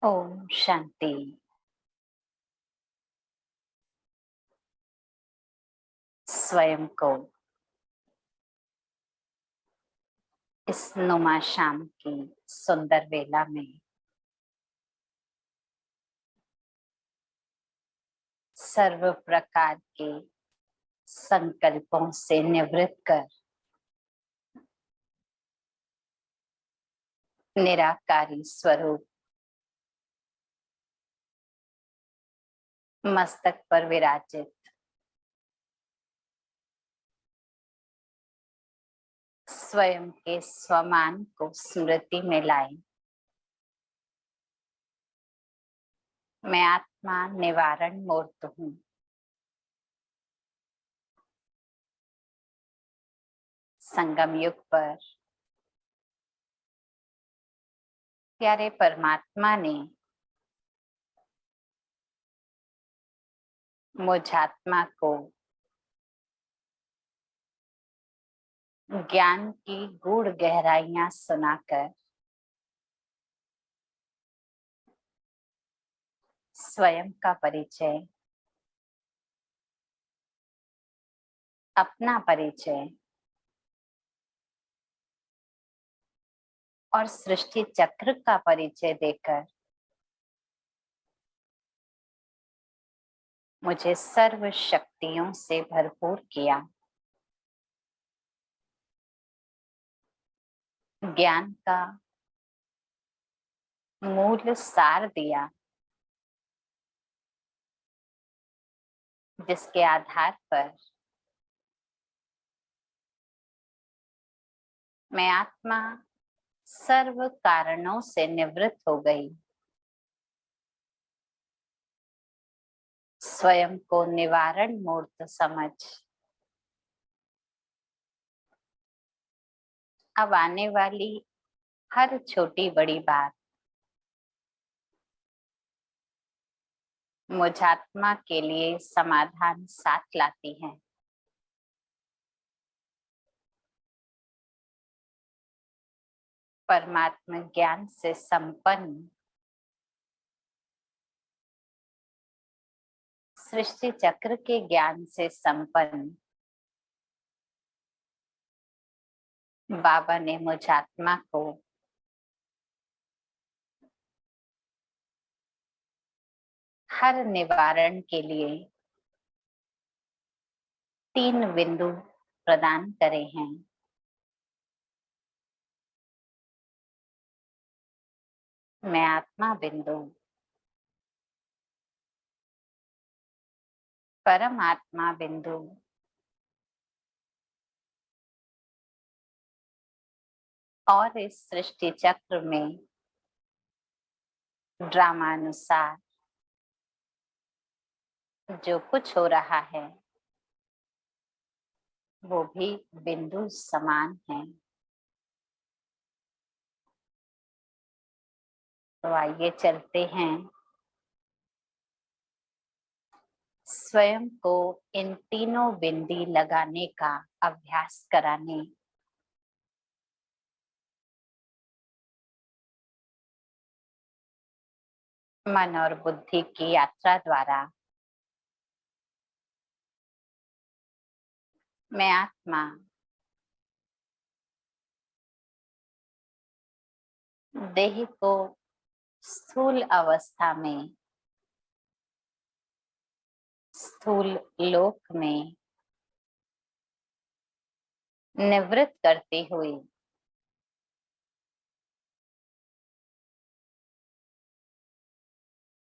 ओम शांति। स्वयं को इस नुमा शाम की सुंदर वेला में सर्व प्रकार के संकल्पों से निवृत्त कर निराकारी स्वरूप मस्तक पर विराजित स्वयं के स्वमान को स्मृति में लाए। मैं आत्मा निवारण मूर्त हूँ। संगम युग पर प्यारे परमात्मा ने मुझ आत्मा को ज्ञान की गूढ़ गहराइयां सुनाकर स्वयं का परिचय, अपना परिचय और सृष्टि चक्र का परिचय देकर मुझे सर्व शक्तियों से भरपूर किया। ज्ञान का मूल सार दिया, जिसके आधार पर मैं आत्मा सर्व कारणों से निवृत्त हो गई। स्वयं को निवारण मूर्त समझ अब आने वाली हर छोटी बड़ी बात मुझ आत्मा के लिए समाधान साथ लाती है। परमात्मा ज्ञान से संपन्न सृष्टि चक्र के ज्ञान से संपन्न बाबा ने मुझ आत्मा को हर निवारण के लिए 3 बिंदु प्रदान करे हैं। मैं आत्मा बिंदु, परमात्मा बिंदु और इस सृष्टि चक्र में ड्रामानुसार जो कुछ हो रहा है वो भी बिंदु समान है। तो आइए चलते हैं स्वयं को इन तीनों बिंदी लगाने का अभ्यास कराने। मन और बुद्धि की यात्रा द्वारा मैं आत्मा देह को स्थूल अवस्था में, स्थूल लोक में निवृत्त करते हुए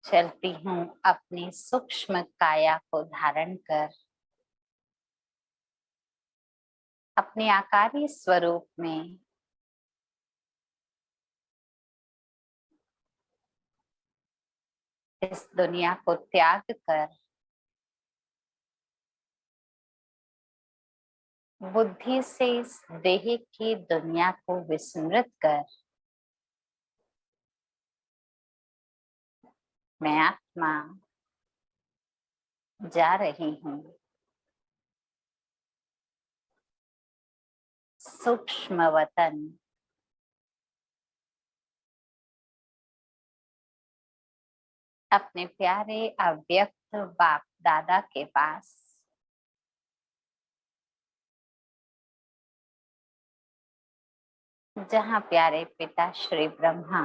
चलती हूँ अपनी सूक्ष्म काया को धारण कर अपने आकारी स्वरूप में इस दुनिया को त्याग कर बुद्धि से इस देह की दुनिया को विस्मृत कर मैं आत्मा जा रही हूँ सूक्ष्म वतन अपने प्यारे अव्यक्त बाप दादा के पास, जहाँ प्यारे पिता श्री ब्रह्मा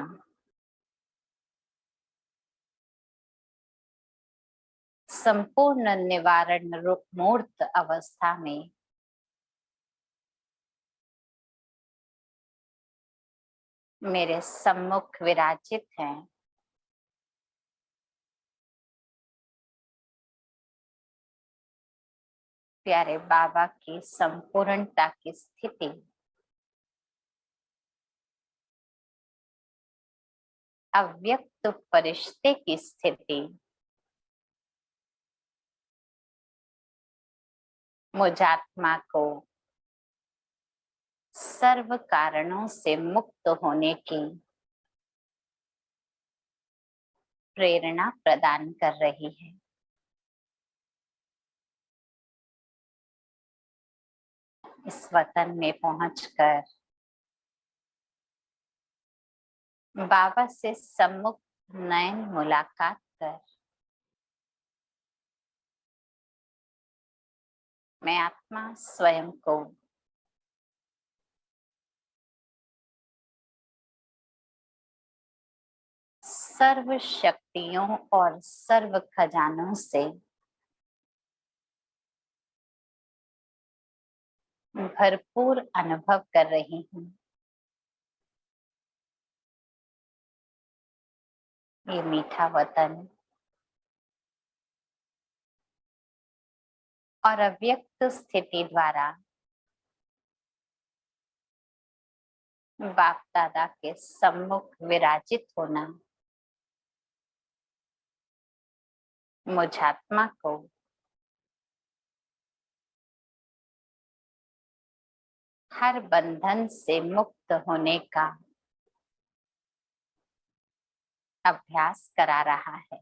संपूर्ण निवारण रूप मूर्त अवस्था में मेरे सम्मुख विराजित हैं। प्यारे बाबा की संपूर्णता की स्थिति, अव्यक्त फरिश्ते की स्थिति मुझ आत्मा को सर्व कारणों से मुक्त होने की प्रेरणा प्रदान कर रही है। इस वतन में पहुंचकर बाबा से सम्मुख नयन मुलाकात कर मैं आत्मा स्वयं को सर्व शक्तियों और सर्व खजानों से भरपूर अनुभव कर रही हूँ। ये मीठा वतन और अव्यक्त स्थिति द्वारा बाप दादा के सम्मुख विराजित होना मुझ आत्मा को हर बंधन से मुक्त होने का अभ्यास करा रहा है।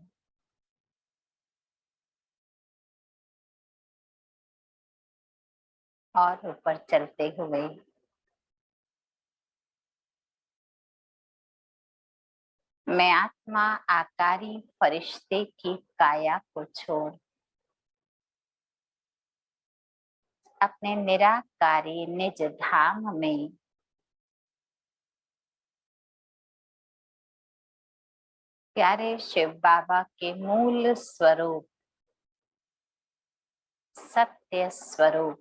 और ऊपर चलते हुए मैं आत्मा आकारी फरिश्ते की काया को छोड़ अपने निराकारी निज धाम में प्यारे शिव बाबा के मूल स्वरूप सत्य स्वरूप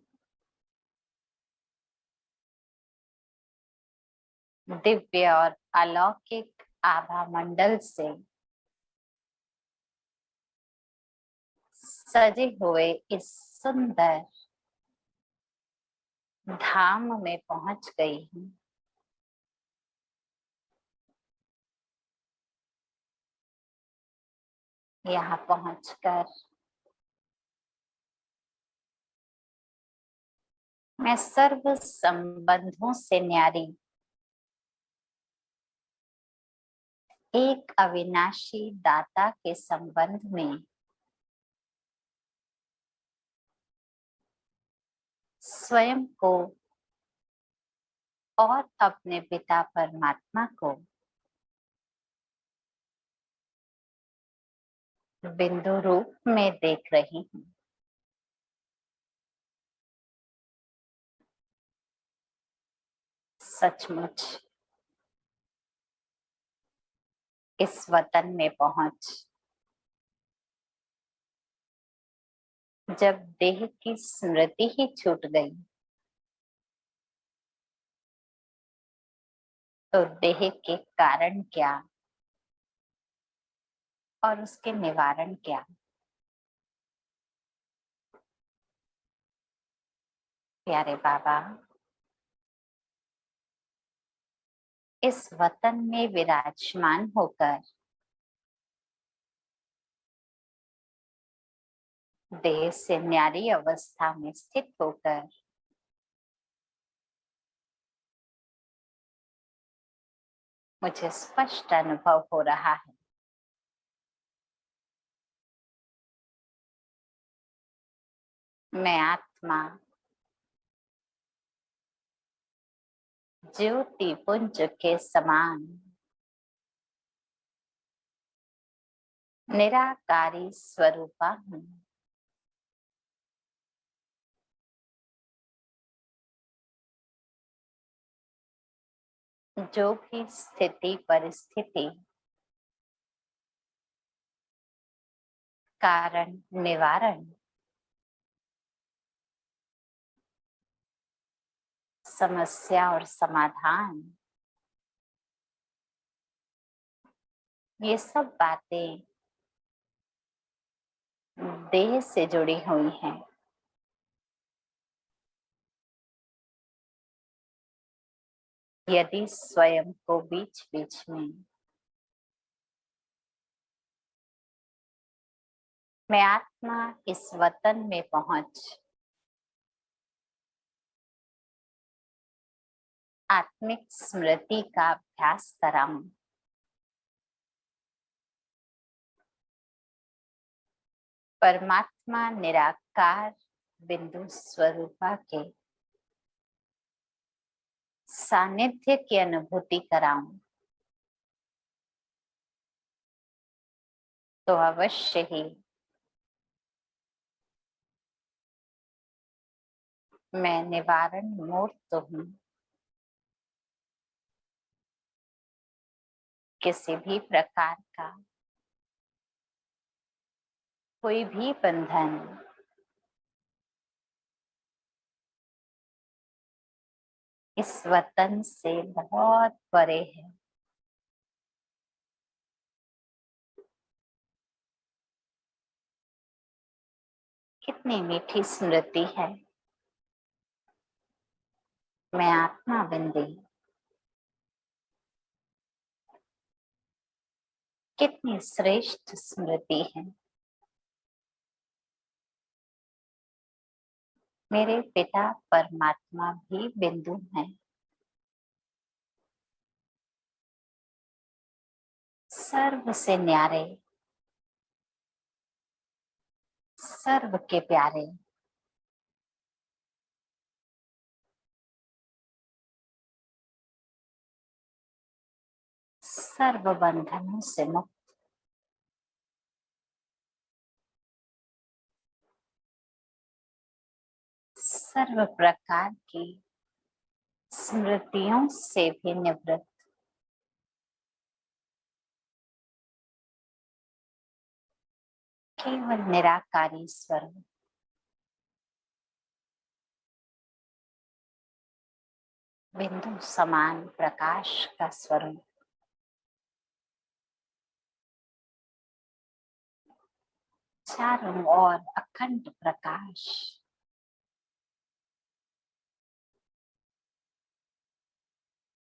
दिव्य और अलौकिक आभा मंडल से सजे हुए इस सुंदर धाम में पहुंच गई हूँ। यहाँ पहुंचकर मैं सर्व संबंधों से न्यारी एक अविनाशी दाता के संबंध में स्वयं को और अपने पिता परमात्मा को बिंदु रूप में देख रही हूँ। सचमुच इस वतन में पहुंच जब देह की स्मृति ही छूट गई तो देह के कारण क्या और उसके निवारण क्या। प्यारे बाबा इस वतन में विराजमान होकर देह से न्यारी अवस्था में स्थित होकर मुझे स्पष्ट अनुभव हो रहा है मैं आत्मा ज्योति पुंज के समान निराकारी स्वरूपा हूँ। जो भी स्थिति परिस्थिति कारण निवारण समस्या और समाधान, ये सब बातें देह से जुड़ी हुई हैं। यदि स्वयं को बीच बीच में मैं आत्मा इस वतन में पहुंच आत्मिक स्मृति का अभ्यास कराऊं, परमात्मा निराकार बिंदु स्वरूपा के सानिध्य की अनुभूति कराऊं, तो अवश्य ही मैं निवारण मूर्त हूँ। किसी भी प्रकार का कोई भी बंधन इस वतन से बहुत परे है। कितनी मीठी स्मृति है। मैं आत्मा बिंदी, कितनी श्रेष्ठ स्मृति है। मेरे पिता परमात्मा भी बिंदु हैं। सर्व से न्यारे, सर्व के प्यारे, सर्व बंधनों से मुक्त, सर्व प्रकार की स्मृतियों से भी निवृत्त, केवल निराकारी स्वरूप, बिंदु समान प्रकाश का स्वरूप, चारों ओर अखंड प्रकाश,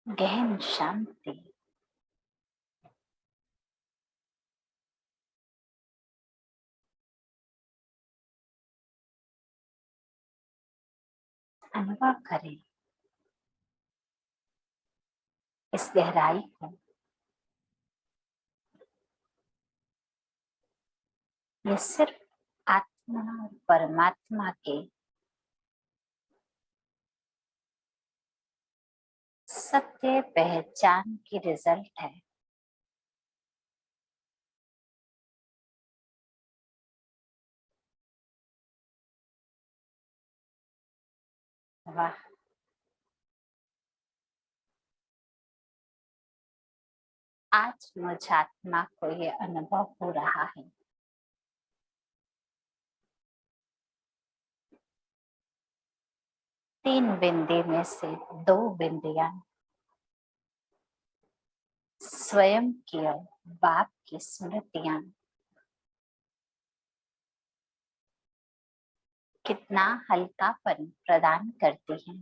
गहन शांति, अनुभव करें इस गहराई को। ये सिर्फ आत्मा और परमात्मा के सत्य पहचान की रिजल्ट है। वाह, आज मुझ आत्मा को ये अनुभव हो रहा है। तीन बिंदी में से दो बिंदियां स्वयं की और बाप की स्मृतियां कितना हल्कापन प्रदान करती हैं।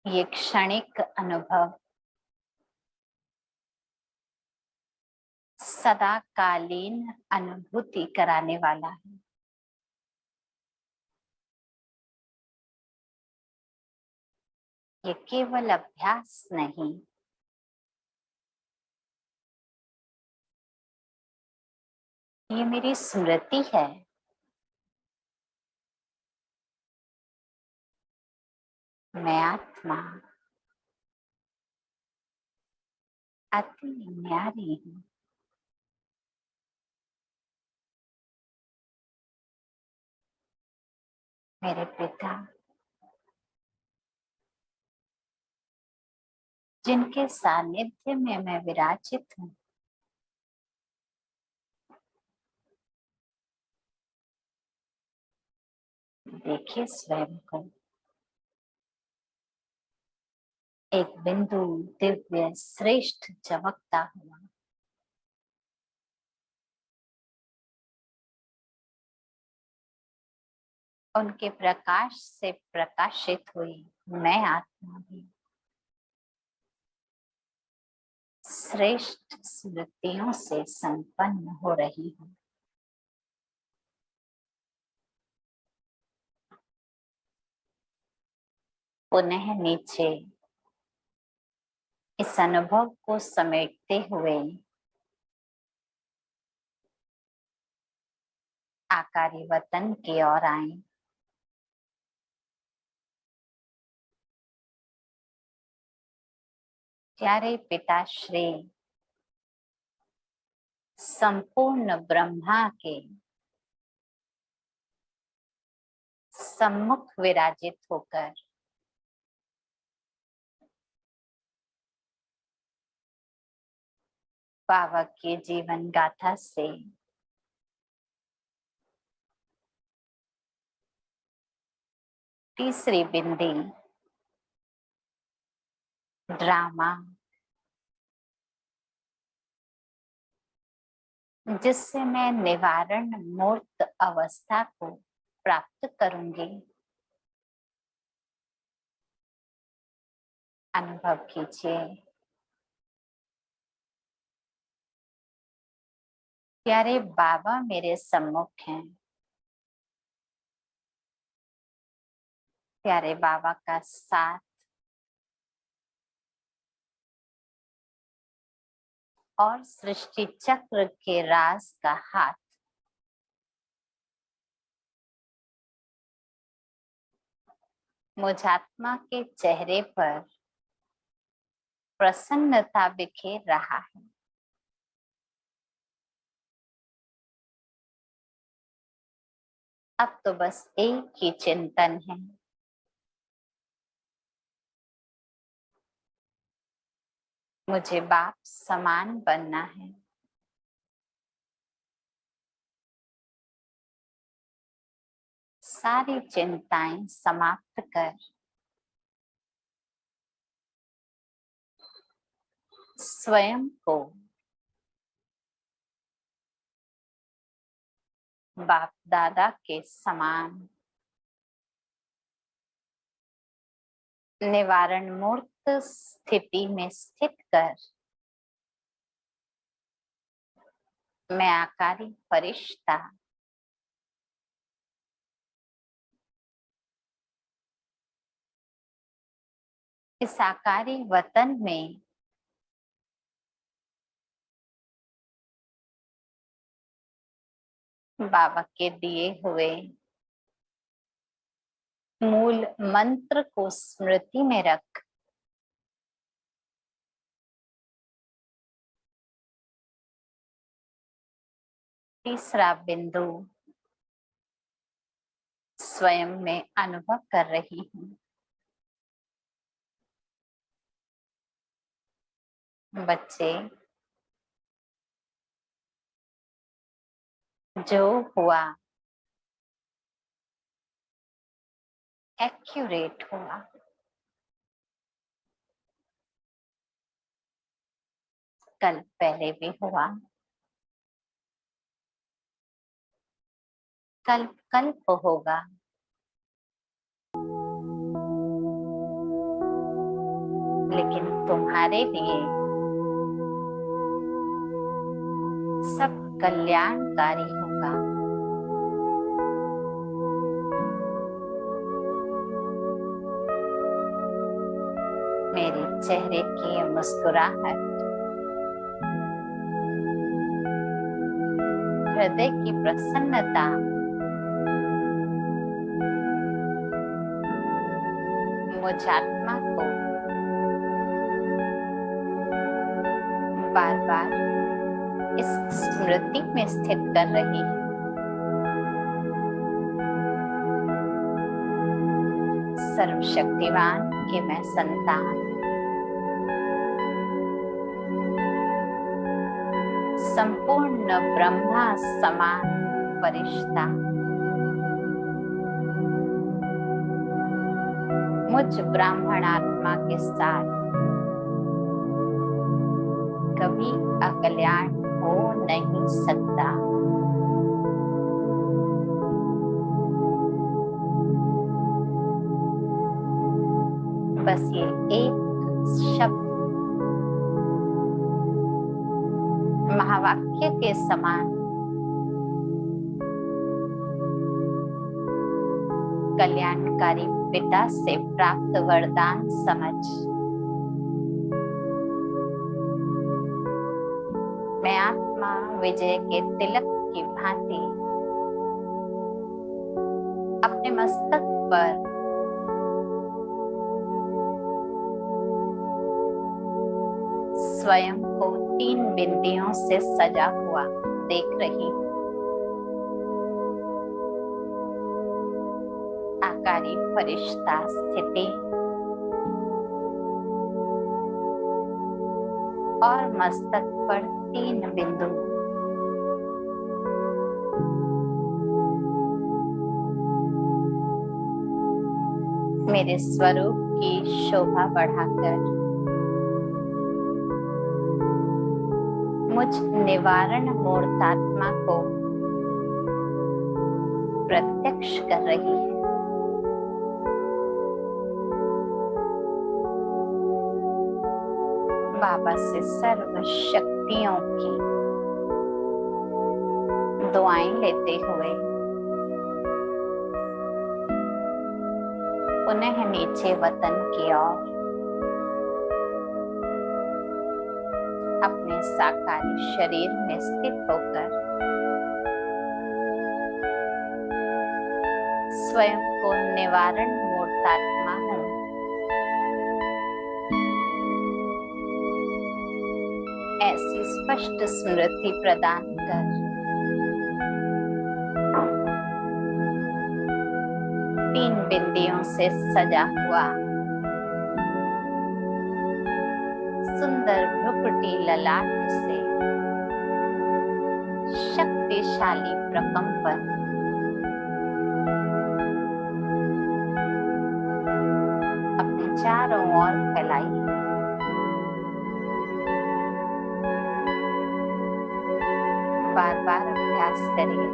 ये क्षणिक अनुभव सदा कालीन अनुभूति कराने वाला है। ये केवल अभ्यास नहीं, ये मेरी स्मृति है। मैं आत्मा अति न्यारी हूँ। मेरे पिता जिनके सानिध्य में मैं विराजित हूँ, देखिए स्वयं को एक बिंदु दिव्य श्रेष्ठ चमकता हुआ। उनके प्रकाश से प्रकाशित हुई मैं आत्मा भी श्रेष्ठ स्मृतियों से संपन्न हो रही हूँ। पुनः नीचे इस अनुभव को समेटते हुए आकारी वतन की ओर आए। प्यारे पिताश्री संपूर्ण ब्रह्मा के सम्मुख विराजित होकर बाबा के जीवन गाथा से तीसरी बिंदी ड्रामा जिससे मैं निवारण मूर्त अवस्था को प्राप्त करूंगी, अनुभव कीजिए। प्यारे बाबा मेरे सम्मुख हैं। प्यारे बाबा का साथ और सृष्टि चक्र के राज का हाथ मुझ आत्मा के चेहरे पर प्रसन्नता बिखेर रहा है। अब तो बस एक ही चिंतन है, मुझे बाप समान बनना है। सारी चिंताएं समाप्त कर स्वयं को बाप दादा के समान निवारण मूर्त स्थिति में स्थित कर मैं आकारी फरिश्ता इस आकारी वतन में बाबा के दिए हुए मूल मंत्र को स्मृति में रख तीसरा बिंदु स्वयं में अनुभव कर रही हूँ। बच्चे, जो हुआ एक्यूरेट हुआ। कल पहले भी हुआ, कल्प कल्प होगा। लेकिन तुम्हारे लिए सब कल्याणकारी होगा। मेरे चेहरे की ये मुस्कुराहट हृदय की प्रसन्नता मुझ आत्मा को बार बार इस स्मृति में स्थित कर रही है। सर्वशक्तिवान की मैं संतान, संपूर्ण ब्रह्मा समान फरिश्ता, मुझ ब्राह्मण आत्मा के साथ कभी अकल्याण हो नहीं सकता। बस ये एक शब्द महावाक्य के समान कल्याणकारी पिता से प्राप्त वरदान समझ मैं आत्मा विजय के तिलक की भांति अपने मस्तक पर स्वयं को 3 बिंदियों से सजा हुआ देख रही हूँ। आकारी फरिश्ता स्थिति और मस्तक पर 3 बिंदु। मेरे स्वरूप की शोभा बढ़ाकर मुझ निवारण मूर्तात्मा को प्रत्यक्ष कर रही है। बाबा से सर्व शक्तियों की दुआएं लेते हुए पुनः नीचे वतन की ओर अपने साकारी शरीर में स्थित होकर स्वयं को निवारण मूर्तात्मा हूँ। ऐसी स्पष्ट स्मृति प्रदान कर 3 बिंदियों से सजा हुआ सुंदर भ्रुकुटी ललाट से शक्तिशाली प्रकंपन अपने चारों ओर फैलाइए। बार बार अभ्यास करिए।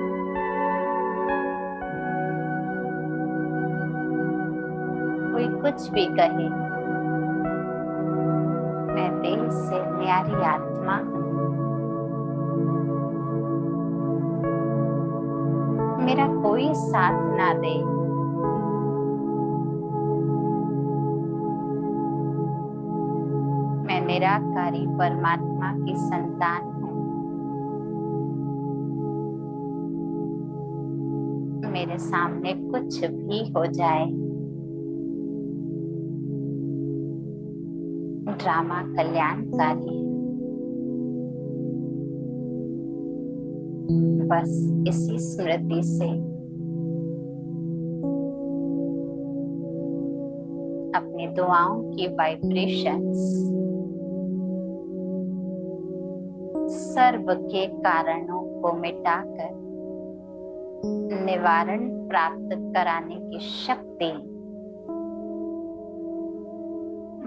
कोई कुछ भी कहे, मैं दिल से न्यारी आत्मा हूँ। मेरा कोई साथ ना दे, मैं निराकारी परमात्मा की संतान हूँ। मेरे सामने कुछ भी हो जाए, ड्रामा कल्याणकारी है। बस इसी स्मृति से अपनी दुआओं की वाइब्रेशंस सर्व के कारणों को मिटाकर निवारण प्राप्त कराने की शक्ति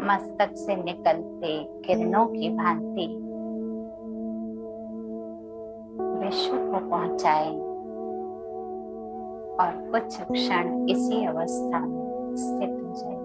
मस्तक से निकलते किरणों की भांति विश्व को पहुंचाए और कुछ क्षण इसी अवस्था में स्थित हो जाए।